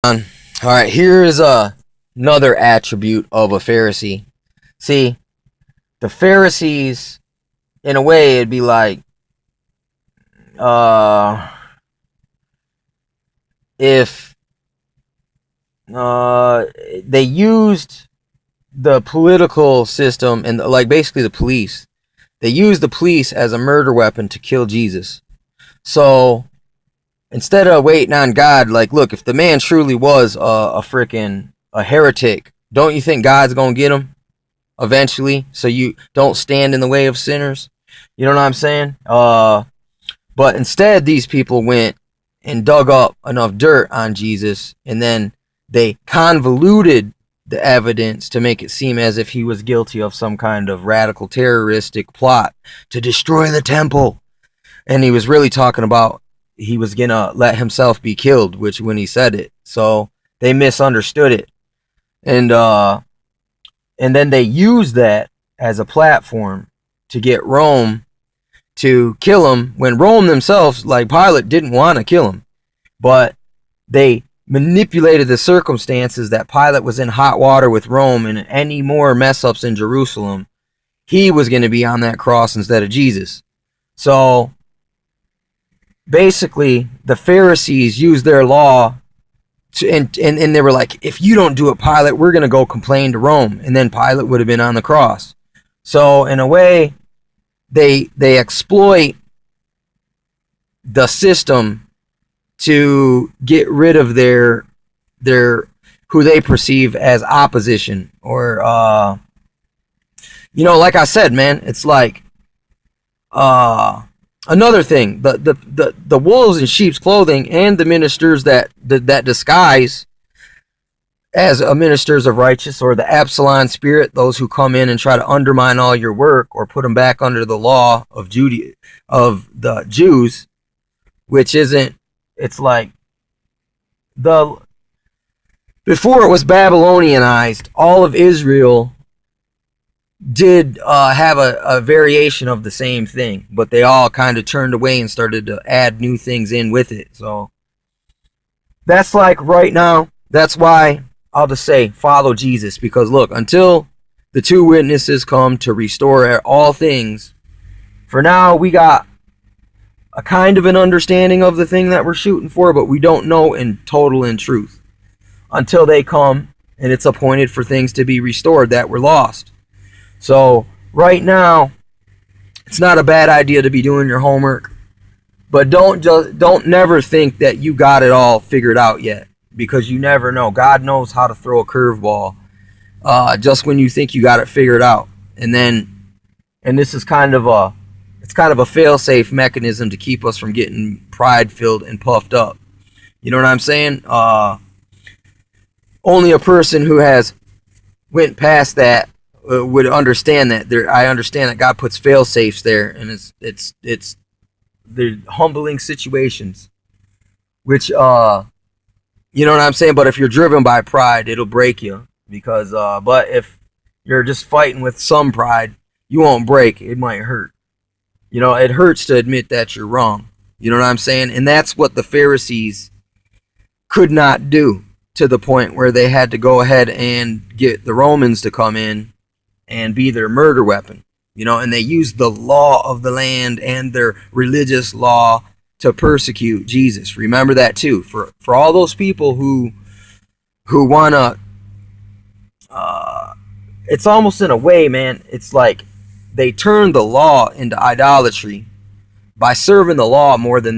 All right, here is another attribute of a Pharisee. See, the Pharisees, in a way, it'd be like uh, if they used the political system and like basically the police. They used the police as a murder weapon to kill Jesus. So instead of waiting on God, like, look, if the man truly was a freaking a heretic, don't you think God's gonna get him eventually? So you don't stand in the way of sinners. You know what I'm saying? But instead, these people went and dug up enough dirt on Jesus, and then they convoluted the evidence to make it seem as if he was guilty of some kind of radical terroristic plot to destroy the temple. And he was really talking about he was gonna let himself be killed, which when he said it. So they misunderstood it. And then they used that as a platform to get Rome to kill him, when Rome themselves, like Pilate, didn't want to kill him. But they manipulated the circumstances that Pilate was in hot water with Rome, and any more mess ups in Jerusalem, he was going to be on that cross instead of Jesus. So basically, the Pharisees used their law and they were like, if you don't do it, Pilate, we're going to go complain to Rome. And then Pilate would have been on the cross. So in a way, they exploit the system to get rid of their who they perceive as opposition, or like I said, man, it's like another thing, the wolves in sheep's clothing, and the ministers that disguise as ministers of righteous, or the Absalom spirit, those who come in and try to undermine all your work or put them back under the law of the Jews, which isn't. It's like before it was Babylonianized, all of Israel did have a variation of the same thing, but they all kind of turned away and started to add new things in with it. So that's like right now, that's why I'll just say follow Jesus, because look, until the two witnesses come to restore all things, for now we got a kind of an understanding of the thing that we're shooting for, but we don't know in total and truth until they come and it's appointed for things to be restored that were lost. So right now, it's not a bad idea to be doing your homework, but don't never think that you got it all figured out yet, because you never know. God knows how to throw a curveball just when you think you got it figured out, and this is kind of a fail-safe mechanism to keep us from getting pride-filled and puffed up. You know what I'm saying? Only a person who has went past that would understand that. I understand that God puts fail-safes there, and it's the humbling situations, which you know what I'm saying. But if you're driven by pride, it'll break you, because but if you're just fighting with some pride, you won't break. It might hurt. It hurts to admit that you're wrong. You know what I'm saying? And that's what the Pharisees could not do, to the point where they had to go ahead and get the Romans to come in and be their murder weapon. And they used the law of the land and their religious law to persecute Jesus. Remember that too. For all those people who want to, it's almost in a way, man, it's like they turned the law into idolatry by serving the law more than